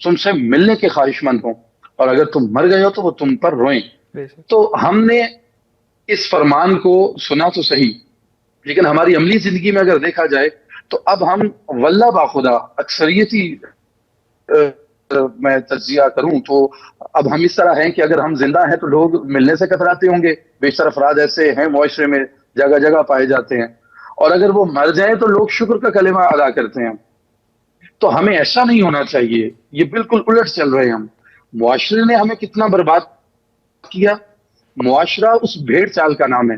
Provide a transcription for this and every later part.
تم سے ملنے کے خواہش مند ہوں، اور اگر تم مر گئے ہو تو وہ تم پر روئیں. بے شک. تو ہم نے اس فرمان کو سنا تو صحیح، لیکن ہماری عملی زندگی میں اگر دیکھا جائے تو اب ہم واللہ باخدا اکثریتی میں تجزیہ کروں تو اب ہم اس طرح ہیں کہ اگر ہم زندہ ہیں تو لوگ ملنے سے کتراتے ہوں گے. بیشتر افراد ایسے ہیں معاشرے میں، جگہ جگہ پائے جاتے ہیں. اور اگر وہ مر جائیں تو لوگ شکر کا کلمہ ادا کرتے ہیں. تو ہمیں ایسا نہیں ہونا چاہیے، یہ بالکل الٹ چل رہے ہیں ہم. معاشرے نے ہمیں کتنا برباد کیا. معاشرہ اس بھیڑ چال کا نام ہے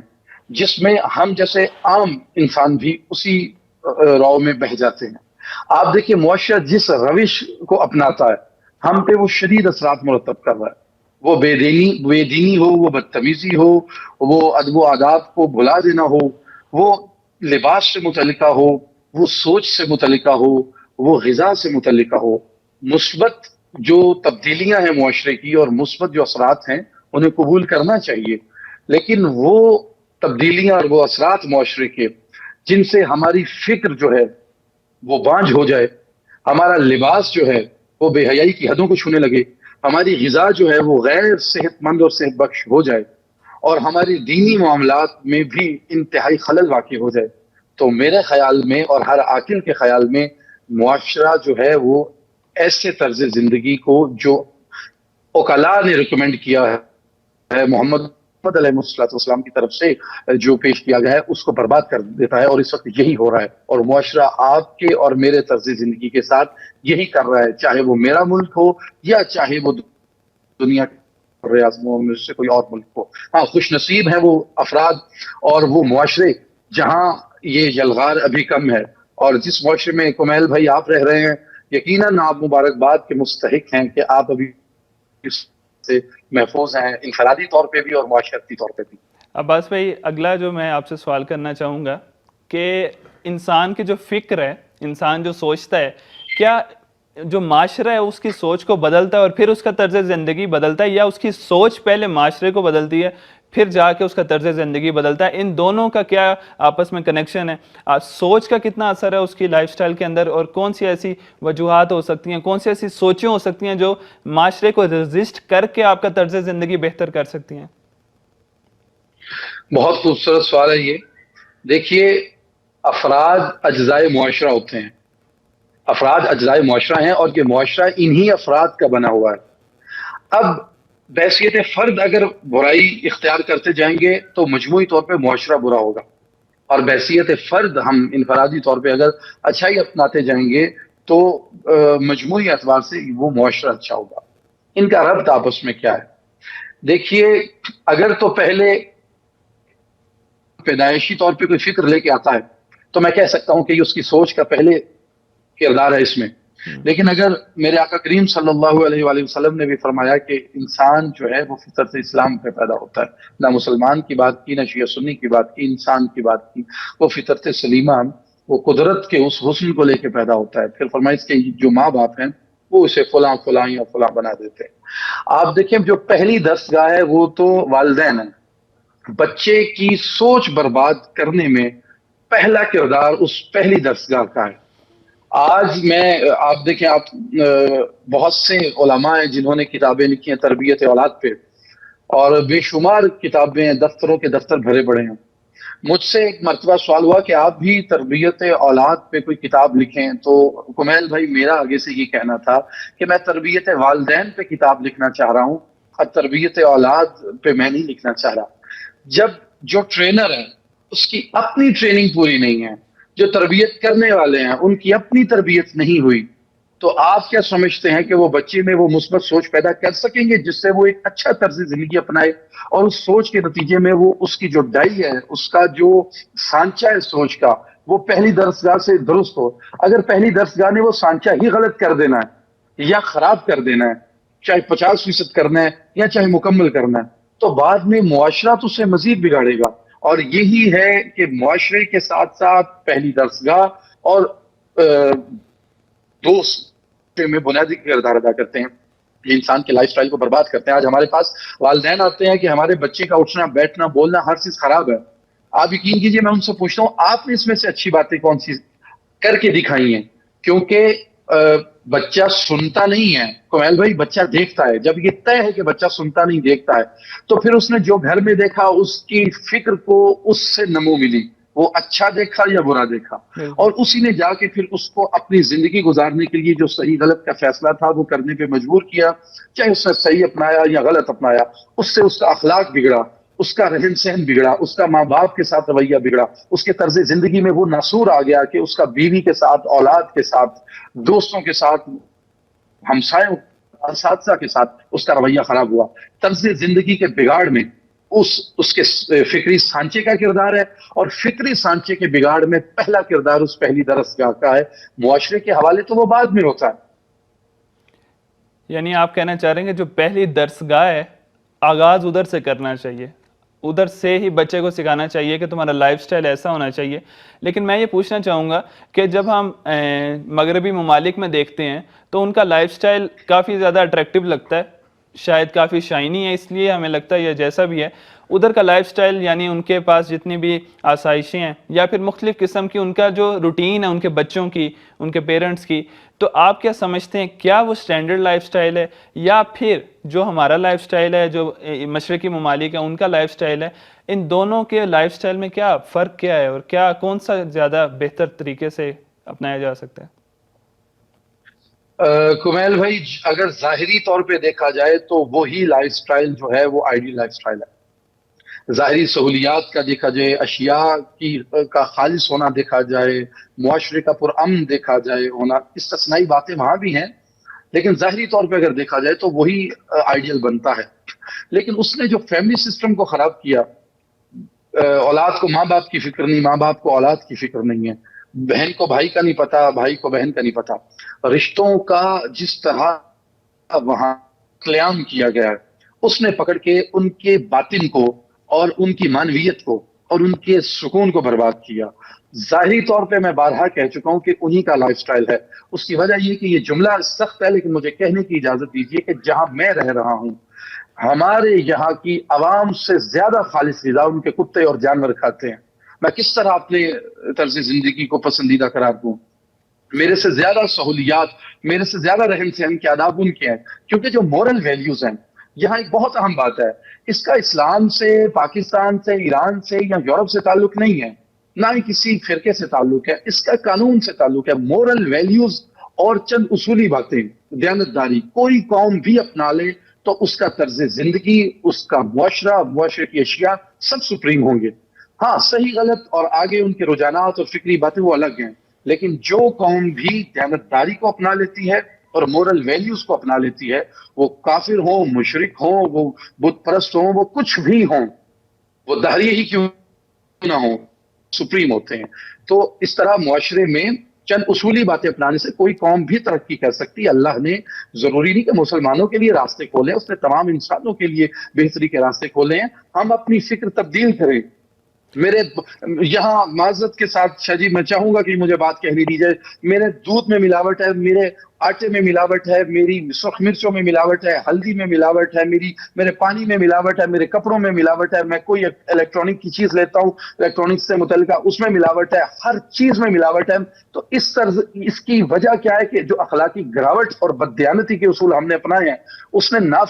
جس میں ہم جیسے عام انسان بھی اسی راؤ میں بہہ جاتے ہیں. آپ دیکھیے معاشرہ جس روش کو اپناتا ہے ہم پہ وہ شدید اثرات مرتب کر رہا ہے. وہ بے دینی ہو، وہ بدتمیزی ہو، وہ ادب و آداب کو بھلا دینا ہو، وہ لباس سے متعلقہ ہو، وہ سوچ سے متعلقہ ہو، وہ غذا سے متعلقہ ہو. مثبت جو تبدیلیاں ہیں معاشرے کی اور مثبت جو اثرات ہیں انہیں قبول کرنا چاہیے، لیکن وہ تبدیلیاں اور وہ اثرات معاشرے کے جن سے ہماری فکر جو ہے وہ بانجھ ہو جائے، ہمارا لباس جو ہے وہ بے حیائی کی حدوں کو چھونے لگے، ہماری غذا جو ہے وہ غیر صحت مند اور صحت بخش ہو جائے، اور ہماری دینی معاملات میں بھی انتہائی خلل واقع ہو جائے، تو میرے خیال میں اور ہر عاقل کے خیال میں معاشرہ جو ہے وہ ایسے طرز زندگی کو جو اوکلا نے ریکمینڈ کیا ہے محمد علیہ السلام کی طرف سے جو پیش کیا گیا ہے اس کو برباد کر دیتا ہے. اور اس وقت یہی ہو رہا ہے، اور معاشرہ آپ کے اور میرے طرز زندگی کے ساتھ یہی کر رہا ہے، چاہے وہ میرا ملک ہو یا چاہے وہ دنیا کے ریاستوں میں سے کوئی اور ملک ہو. ہاں خوش نصیب ہیں وہ افراد اور وہ معاشرے جہاں یہ یلغار ابھی کم ہے، اور جس معاشرے میں کمیل بھائی آپ رہ رہے ہیں یقیناً آپ مبارکباد کے مستحق ہیں کہ آپ ابھی سے محفوظ ہیں، انفرادی طور پہ بھی اور معاشرتی طور پہ بھی. عباس بھائی اگلا جو میں آپ سے سوال کرنا چاہوں گا کہ انسان کی جو فکر ہے، انسان جو سوچتا ہے، کیا جو معاشرہ ہے اس کی سوچ کو بدلتا ہے اور پھر اس کا طرز زندگی بدلتا ہے، یا اس کی سوچ پہلے معاشرے کو بدلتی ہے پھر جا کے اس کا طرز زندگی بدلتا ہے؟ ان دونوں کا کیا آپس میں کنیکشن ہے؟ سوچ کا کتنا اثر ہے اس کی لائف سٹائل کے اندر، اور کون سی ایسی وجوہات ہو سکتی ہیں، کون سی ایسی سوچیں ہو سکتی ہیں جو معاشرے کو رزسٹ کر کے آپ کا طرز زندگی بہتر کر سکتی ہیں؟ بہت خوبصورت سوال ہے یہ. دیکھیے افراد اجزائے معاشرہ ہوتے ہیں، افراد اجزائے معاشرہ ہیں اور یہ معاشرہ انہی افراد کا بنا ہوا ہے. اب بحیثیت فرد اگر برائی اختیار کرتے جائیں گے تو مجموعی طور پہ معاشرہ برا ہوگا، اور بحیثیت فرد ہم انفرادی طور پہ اگر اچھائی اپناتے جائیں گے تو مجموعی اعتبار سے وہ معاشرہ اچھا ہوگا. ان کا ربط آپس میں کیا ہے؟ دیکھیے اگر تو پہلے پیدائشی طور پہ کوئی فکر لے کے آتا ہے تو میں کہہ سکتا ہوں کہ یہ اس کی سوچ کا پہلے کردار ہے اس میں. لیکن اگر میرے آقا کریم صلی اللہ علیہ وآلہ وسلم نے بھی فرمایا کہ انسان جو ہے وہ فطرت اسلام پہ پیدا ہوتا ہے، نہ مسلمان کی بات کی، نہ شیعہ سنی کی بات کی، انسان کی بات کی، وہ فطرت سلیمہ وہ قدرت کے اس حسن کو لے کے پیدا ہوتا ہے. پھر فرمایا اس کے جو ماں باپ ہیں وہ اسے فلاں فلاں یا فلاں بنا دیتے ہیں. آپ دیکھیں جو پہلی دستگاہ ہے وہ تو والدین ہیں. بچے کی سوچ برباد کرنے میں پہلا کردار اس پہلی دستگاہ کا ہے. آج میں آپ دیکھیں، آپ بہت سے علماء ہیں جنہوں نے کتابیں لکھی ہیں تربیت اولاد پہ، اور بے شمار کتابیں دفتروں کے دفتر بھرے پڑے ہیں. مجھ سے ایک مرتبہ سوال ہوا کہ آپ بھی تربیت اولاد پہ کوئی کتاب لکھیں، تو کمیل بھائی میرا آگے سے یہ کہنا تھا کہ میں تربیت والدین پہ کتاب لکھنا چاہ رہا ہوں اور تربیت اولاد پہ میں نہیں لکھنا چاہ رہا. جب جو ٹرینر ہے اس کی اپنی ٹریننگ پوری نہیں ہے، جو تربیت کرنے والے ہیں ان کی اپنی تربیت نہیں ہوئی، تو آپ کیا سمجھتے ہیں کہ وہ بچے میں وہ مثبت سوچ پیدا کر سکیں گے جس سے وہ ایک اچھا طرز زندگی اپنائے، اور اس سوچ کے نتیجے میں وہ اس کی جو ڈائی ہے، اس کا جو سانچہ ہے سوچ کا، وہ پہلی درسگاہ سے درست ہو؟ اگر پہلی درسگاہ نے وہ سانچہ ہی غلط کر دینا ہے یا خراب کر دینا ہے، چاہے 50% کرنا ہے یا چاہے مکمل کرنا ہے، تو بعد میں معاشرہ تو اسے مزید بگاڑے گا. اور یہی ہے کہ معاشرے کے ساتھ ساتھ پہلی درسگاہ اور دوست میں بنیادی کردار ادا کرتے ہیں، یہ انسان کے لائف سٹائل کو برباد کرتے ہیں. آج ہمارے پاس والدین آتے ہیں کہ ہمارے بچے کا اٹھنا بیٹھنا بولنا ہر چیز خراب ہے. آپ یقین کیجئے میں ان سے پوچھتا ہوں آپ نے اس میں سے اچھی باتیں کون سی کر کے دکھائی ہیں؟ کیونکہ بچہ سنتا نہیں ہے کمیل بھائی، بچہ دیکھتا ہے. جب یہ طے ہے کہ بچہ سنتا نہیں دیکھتا ہے تو پھر اس نے جو گھر میں دیکھا اس کی فکر کو اس سے نمو ملی، وہ اچھا دیکھا یا برا دیکھا، بالکل. اور اسی نے جا کے پھر اس کو اپنی زندگی گزارنے کے لیے جو صحیح غلط کا فیصلہ تھا وہ کرنے پہ مجبور کیا. چاہے اس نے صحیح اپنایا یا غلط اپنایا، اس سے اس کا اخلاق بگڑا، اس کا رہن سہن بگڑا، اس کا ماں باپ کے ساتھ رویہ بگڑا، اس کے طرز زندگی میں وہ ناسور آ گیا کہ اس کا بیوی کے ساتھ، اولاد کے ساتھ، دوستوں کے ساتھ، ہمسایوں، اساتذہ کے ساتھ اس کا رویہ خراب ہوا. طرز زندگی کے بگاڑ میں اس کے فکری سانچے کا کردار ہے، اور فکری سانچے کے بگاڑ میں پہلا کردار اس پہلی درسگاہ کا ہے. معاشرے کے حوالے تو وہ بعد میں ہوتا ہے. یعنی آپ کہنا چاہ رہے ہیں کہ جو پہلی درسگاہ ہے آغاز ادھر سے کرنا چاہیے، ادھر سے ہی بچے کو سکھانا چاہیے کہ تمہارا لائف سٹائل ایسا ہونا چاہیے. لیکن میں یہ پوچھنا چاہوں گا کہ جب ہم مغربی ممالک میں دیکھتے ہیں تو ان کا لائف سٹائل کافی زیادہ اٹریکٹیو لگتا ہے، شاید کافی شائنی ہے، اس لیے ہمیں لگتا ہے یا جیسا بھی ہے ادھر کا لائف سٹائل، یعنی ان کے پاس جتنی بھی آسائشیں ہیں یا پھر مختلف قسم کی ان کا جو روٹین ہے ان کے بچوں کی، ان کے پیرنٹس کی، تو آپ کیا سمجھتے ہیں کیا وہ سٹینڈرڈ لائف سٹائل ہے یا پھر جو ہمارا لائف سٹائل ہے، جو مشرقی ممالک ہیں ان کا لائف سٹائل ہے؟ ان دونوں کے لائف سٹائل میں کیا فرق کیا ہے اور کیا کون سا زیادہ بہتر طریقے سے اپنایا جا سکتا ہے؟ کمیل بھائی، اگر ظاہری طور پہ دیکھا جائے تو وہی لائف سٹائل جو ہے وہ آئیڈیل لائف سٹائل ہے. ظاہری سہولیات کا دیکھا جائے، اشیاء کا خالص ہونا دیکھا جائے، معاشرے کا پرامن دیکھا جائے ہونا، استثنائی باتیں وہاں بھی ہیں، لیکن ظاہری طور پہ اگر دیکھا جائے تو وہی آئیڈیل بنتا ہے. لیکن اس نے جو فیملی سسٹم کو خراب کیا، اولاد کو ماں باپ کی فکر نہیں، ماں باپ کو اولاد کی فکر نہیں ہے، بہن کو بھائی کا نہیں پتا، بھائی کو بہن کا نہیں پتا، رشتوں کا جس طرح وہاں قیام کیا گیا ہے، اس نے پکڑ کے ان کے باطن کو اور ان کی معنویت کو اور ان کے سکون کو برباد کیا. ظاہری طور پہ میں بارہا کہہ چکا ہوں کہ انہی کا لائف سٹائل ہے. اس کی وجہ یہ کہ یہ جملہ سخت ہے، لیکن مجھے کہنے کی اجازت دیجیے کہ جہاں میں رہ رہا ہوں ہمارے یہاں کی عوام سے زیادہ خالص غذا ان کے کتے اور جانور کھاتے ہیں. میں کس طرح اپنے طرز زندگی کو پسندیدہ قرار دوں؟ میرے سے زیادہ سہولیات، میرے سے زیادہ رہن سہن کے آداب ان کے ہیں، کیونکہ جو مورل ویلیوز ہیں، یہاں ایک بہت اہم بات ہے، اس کا اسلام سے، پاکستان سے، ایران سے یا یورپ سے تعلق نہیں ہے، نہ ہی کسی فرقے سے تعلق ہے، اس کا قانون سے تعلق ہے. مورل ویلیوز اور چند اصولی باتیں، دیانتداری کوئی قوم بھی اپنا لے تو اس کا طرز زندگی، اس کا معاشرہ، معاشرے کی اشیاء سب سپریم ہوں گے. ہاں، صحیح غلط اور آگے ان کے رجحانات اور فکری باتیں وہ الگ ہیں، لیکن جو قوم بھی دیانتداری کو اپنا لیتی ہے اور مورل ویلیوز کو اپنا لیتی ہے، وہ کافر ہوں، مشرک ہوں، وہ بت پرست ہوں، وہ کچھ بھی ہوں، وہ دہریے ہی کیوں نہ ہوں، سپریم ہوتے ہیں. تو اس طرح معاشرے میں چند اصولی باتیں اپنانے سے کوئی قوم بھی ترقی کر سکتی ہے. اللہ نے ضروری نہیں کہ مسلمانوں کے لیے راستے کھولے، اس نے تمام انسانوں کے لیے بہتری کے راستے کھولے ہیں. ہم اپنی فکر تبدیل کریں. میرے یہاں معذرت کے ساتھ شاہ جی میں چاہوں گا کہ مجھے بات کہنے دی جائے، میرے دودھ میں ملاوٹ ہے، میرے آٹے میں ملاوٹ ہے، میری سرخ مرچوں میں ملاوٹ ہے، ہلدی میں ملاوٹ ہے، میرے پانی میں ملاوٹ ہے، میرے کپڑوں میں ملاوٹ ہے، میں کوئی الیکٹرانک کی چیز لیتا ہوں الیکٹرانکس سے متعلقہ اس میں ملاوٹ ہے، ہر چیز میں ملاوٹ ہے. تو اس کی وجہ کیا ہے کہ جو اخلاقی گراوٹ اور بددیانتی کے اصول ہم نے اپنائے ہیں، اس نے نہ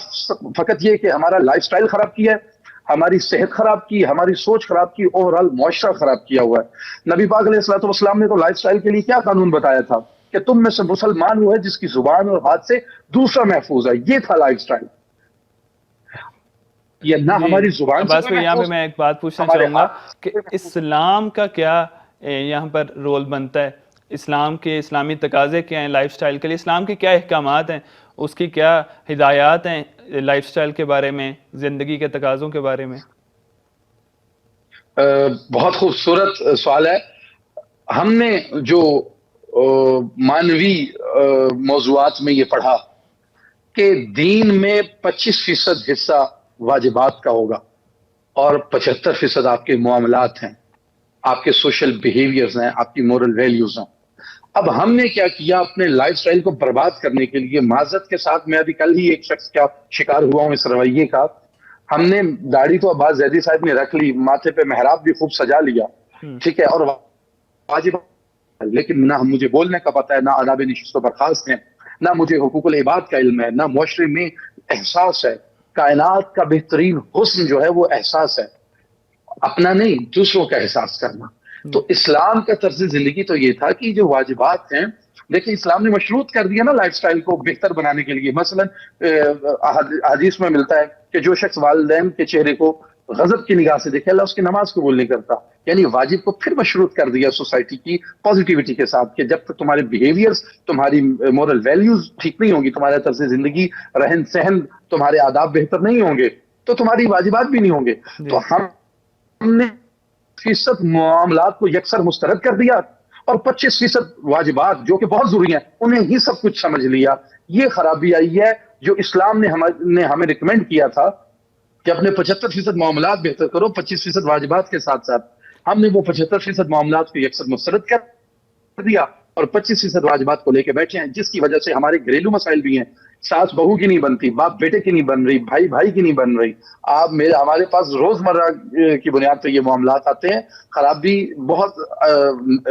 فقط یہ کہ ہمارا لائف سٹائل خراب کیا ہے، ہماری صحت خراب کی، ہماری سوچ خراب کی، اوور آل معاشرہ خراب کیا ہوا ہے. نبی پاک علیہ الصلوۃ والسلام نے تو لائف سٹائل کے لیے کیا قانون بتایا تھا کہ تم میں سے مسلمان وہ ہے جس کی زبان اور ہاتھ سے دوسرا محفوظ ہے. یہ تھا لائف سٹائل. یہ نہ جی ہماری زبان سے عباس کوئی بھائی، یہاں پہ محفوظ، میں ایک بات پوچھنا ہمارے چاہوں گا ہاتھ کہ سے محفوظ. اسلام کا کیا یہاں پر رول بنتا ہے؟ اسلام کے اسلامی تقاضے کیا ہیں لائف سٹائل کے لیے؟ اسلام کے کیا احکامات ہیں؟ اس کی کیا ہدایات ہیں لائف سٹائل کے بارے میں، زندگی کے تقاضوں کے بارے میں؟ بہت خوبصورت سوال ہے. ہم نے جو مانوی موضوعات میں یہ پڑھا کہ دین میں 25% حصہ واجبات کا ہوگا اور 75% آپ کے معاملات ہیں، آپ کے سوشل بیہیویئرز ہیں، آپ کی مورل ویلیوز ہیں. اب ہم نے کیا کیا اپنے لائف سٹائل کو برباد کرنے کے لیے؟ معذرت کے ساتھ میں ابھی کل ہی ایک شخص کا شکار ہوا ہوں اس رویے کا. ہم نے داڑھی تو عباس زیدی صاحب نے رکھ لی، ماتھے پہ محراب بھی خوب سجا لیا، ٹھیک ہے، اور واجب لیکن نہ مجھے بولنے کا پتہ ہے، نہ آداب نشست و برخاست ہے، نہ مجھے حقوق العباد کا علم ہے، نہ معاشرے میں احساس ہے. کائنات کا بہترین حسن جو ہے وہ احساس ہے، اپنا نہیں دوسروں کا احساس کرنا. تو اسلام کا طرز زندگی تو یہ تھا کہ جو واجبات ہیں، دیکھیں اسلام نے مشروط کر دیا نا لائف سٹائل کو بہتر بنانے کے لیے. مثلا حدیث میں ملتا ہے کہ جو شخص والدین کے چہرے کو غضب کی نگاہ سے دیکھے اللہ اس کی نماز قبول نہیں کرتا. یعنی واجب کو پھر مشروط کر دیا سوسائٹی کی پازیٹیوٹی کے ساتھ کہ جب تک تمہارے بیہیویئرز، تمہاری مورل ویلیوز ٹھیک نہیں ہوں گی، تمہارا طرز زندگی، رہن سہن، تمہارے آداب بہتر نہیں ہوں گے، تو تمہاری واجبات بھی نہیں ہوں گے. تو ہم نے 20% معاملات کو یکسر مسترد کر دیا اور 25% واجبات جو کہ بہت ضروری ہیں انہیں ہی سب کچھ سمجھ لیا. یہ خرابی آئی ہے. جو اسلام نے ہمیں ریکمینڈ کیا تھا کہ اپنے 75% معاملات بہتر کرو 25% واجبات کے ساتھ ساتھ، ہم نے وہ 75% معاملات کو یکسر مسترد کر دیا اور 25% واجبات کو لے کے بیٹھے ہیں، جس کی وجہ سے ہمارے گھریلو مسائل بھی ہیں. ساس بہو کی نہیں بنتی، باپ بیٹے کی نہیں بن رہی، بھائی بھائی کی نہیں بن رہی. ہمارے پاس روزمرہ کی بنیاد پہ یہ معاملات آتے ہیں. خرابی بہت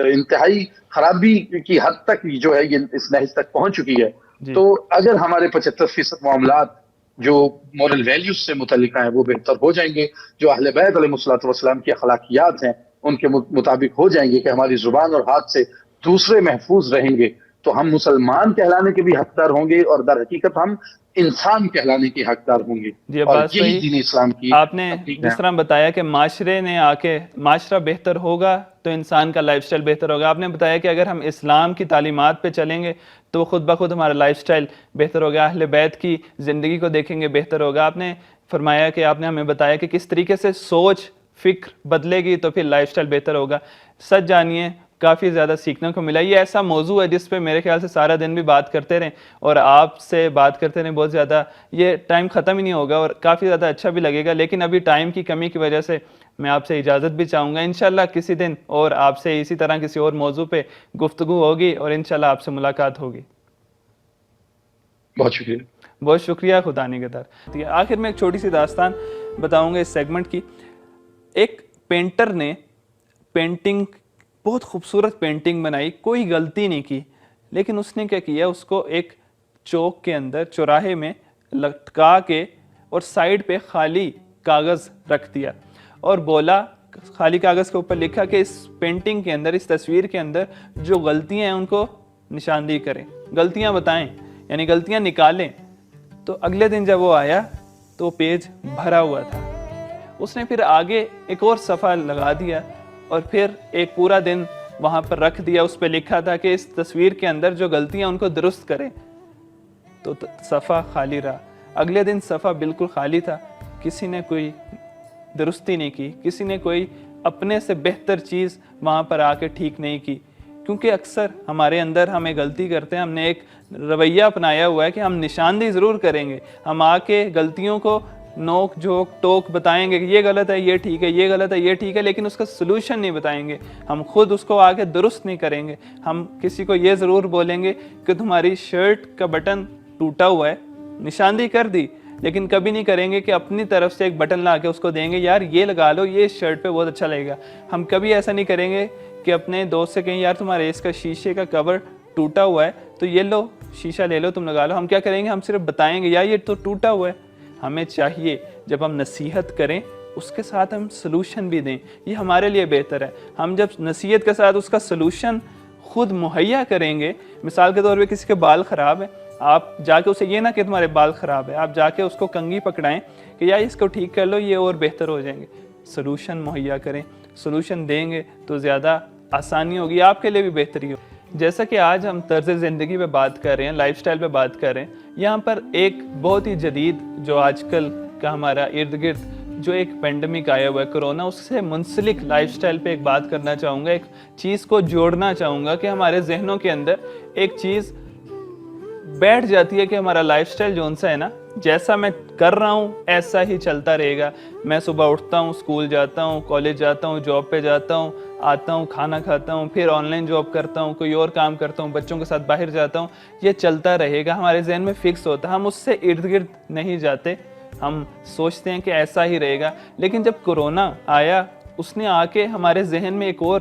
انتہائی خرابی کی حد تک جو ہے یہ اس نہج تک پہنچ چکی ہے. تو اگر ہمارے 75% معاملات جو مورل ویلیوز سے متعلقہ ہیں وہ بہتر ہو جائیں گے، جو اہل بیت علیہ الصلوۃ والسلام کی اخلاقیات ہیں ان کے مطابق ہو جائیں گے کہ ہماری زبان اور ہاتھ سے دوسرے محفوظ رہیں گے، تو ہم مسلمان کہلانے کے بھی حقدار ہوں گے اور در حقیقت ہم انسان کہلانے کے حقدار ہوں گے. اور بات یہی صحیح. دین اسلام کی آپ نے جس طرح بتایا کہ معاشرے نے آ کے معاشرہ بہتر ہوگا تو انسان کا لائف سٹائل بہتر ہوگا. آپ نے بتایا کہ اگر ہم اسلام کی تعلیمات پہ چلیں گے تو خود بخود ہمارا لائف سٹائل بہتر ہوگا، اہل بیت کی زندگی کو دیکھیں گے بہتر ہوگا. آپ نے فرمایا کہ آپ نے ہمیں بتایا کہ کس طریقے سے سوچ فکر بدلے گی تو پھر لائف سٹائل بہتر ہوگا. سچ جانیے کافی زیادہ سیکھنے کو ملا. یہ ایسا موضوع ہے جس پہ میرے خیال سے سارا دن بھی بات کرتے رہیں اور آپ سے بات کرتے رہیں بہت زیادہ، یہ ٹائم ختم ہی نہیں ہوگا اور کافی زیادہ اچھا بھی لگے گا. لیکن ابھی ٹائم کی کمی کی وجہ سے میں آپ سے اجازت بھی چاہوں گا. انشاءاللہ کسی دن اور آپ سے اسی طرح کسی اور موضوع پہ گفتگو ہوگی اور انشاءاللہ آپ سے ملاقات ہوگی. بہت شکریہ. بہت شکریہ. خدا نگہدار. آخر میں ایک چھوٹی سی داستان بتاؤں گا اس سیگمنٹ کی. ایک پینٹر نے پینٹنگ، بہت خوبصورت پینٹنگ بنائی، کوئی غلطی نہیں کی، لیکن اس نے کیا کیا، اس کو ایک چوک کے اندر چوراہے میں لٹکا کے اور سائیڈ پہ خالی کاغذ رکھ دیا اور بولا، خالی کاغذ کے اوپر لکھا کہ اس پینٹنگ کے اندر، اس تصویر کے اندر جو غلطیاں ہیں ان کو نشاندہی کریں، غلطیاں بتائیں، یعنی غلطیاں نکالیں. تو اگلے دن جب وہ آیا تو پیج بھرا ہوا تھا. اس نے پھر آگے ایک اور صفحہ لگا دیا اور پھر ایک پورا دن وہاں پر رکھ دیا. اس پہ لکھا تھا کہ اس تصویر کے اندر جو غلطیاں ان کو درست کریں. تو صفحہ خالی رہا. اگلے دن صفحہ بالکل خالی تھا، کسی نے کوئی درستی نہیں کی، کسی نے کوئی اپنے سے بہتر چیز وہاں پر آ کے ٹھیک نہیں کی. کیونکہ اکثر ہمارے اندر ہمیں غلطی کرتے ہیں، ہم نے ایک رویہ اپنایا ہوا ہے کہ ہم نشاندہی ضرور کریں گے، ہم آ کے غلطیوں کو نوک جھوک ٹوک بتائیں گے کہ یہ غلط ہے، یہ ٹھیک ہے، یہ غلط ہے، یہ ٹھیک ہے، لیکن اس کا سلوشن نہیں بتائیں گے. ہم خود اس کو آگے درست نہیں کریں گے. ہم کسی کو یہ ضرور بولیں گے کہ تمہاری شرٹ کا بٹن ٹوٹا ہوا ہے، نشاندہی کر دی، لیکن کبھی نہیں کریں گے کہ اپنی طرف سے ایک بٹن لا کے اس کو دیں گے، یار یہ لگا لو، یہ شرٹ پہ بہت اچھا لگے گا. ہم کبھی ایسا نہیں کریں گے کہ اپنے دوست سے کہیں یار تمہارے اس کا شیشے کا کور ٹوٹا ہوا ہے تو یہ لو شیشہ لے لو تم لگا لو. ہم کیا کریں گے، ہم صرف بتائیں گے یار یہ تو ٹوٹا ہوا ہے. ہمیں چاہیے جب ہم نصیحت کریں اس کے ساتھ ہم سلوشن بھی دیں، یہ ہمارے لیے بہتر ہے. ہم جب نصیحت کے ساتھ اس کا سلوشن خود مہیا کریں گے، مثال کے طور پہ کسی کے بال خراب ہیں، آپ جا کے اسے یہ نہ کہ تمہارے بال خراب ہے، آپ جا کے اس کو کنگھی پکڑائیں کہ یار اس کو ٹھیک کر لو، یہ اور بہتر ہو جائیں گے. سلوشن مہیا کریں، سلوشن دیں گے تو زیادہ آسانی ہوگی، آپ کے لیے بھی بہتری ہوگی. جیسا کہ آج ہم طرز زندگی پہ بات کر رہے ہیں، لائف سٹائل پہ بات کر رہے ہیں، یہاں پر ایک بہت ہی جدید جو آج کل کا ہمارا ارد گرد جو ایک پینڈیمک آیا ہوا ہے کرونا، اس سے منسلک لائف سٹائل پہ ایک بات کرنا چاہوں گا، ایک چیز کو جوڑنا چاہوں گا کہ ہمارے ذہنوں کے اندر ایک چیز بیٹھ جاتی ہے کہ ہمارا لائف سٹائل جو سا ہے نا، جیسا میں کر رہا ہوں ایسا ہی چلتا رہے گا. میں صبح اٹھتا ہوں، اسکول جاتا ہوں، کالج جاتا ہوں، جاب پہ جاتا ہوں، آتا ہوں، کھانا کھاتا ہوں، پھر آن لائن جاب کرتا ہوں، کوئی اور کام کرتا ہوں، بچوں کے ساتھ باہر جاتا ہوں، یہ چلتا رہے گا. ہمارے ذہن میں فکس ہوتا ہے، ہم اس سے ارد گرد نہیں جاتے، ہم سوچتے ہیں کہ ایسا ہی رہے گا. لیکن جب کرونا آیا اس نے آ کے ہمارے ذہن میں ایک اور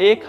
1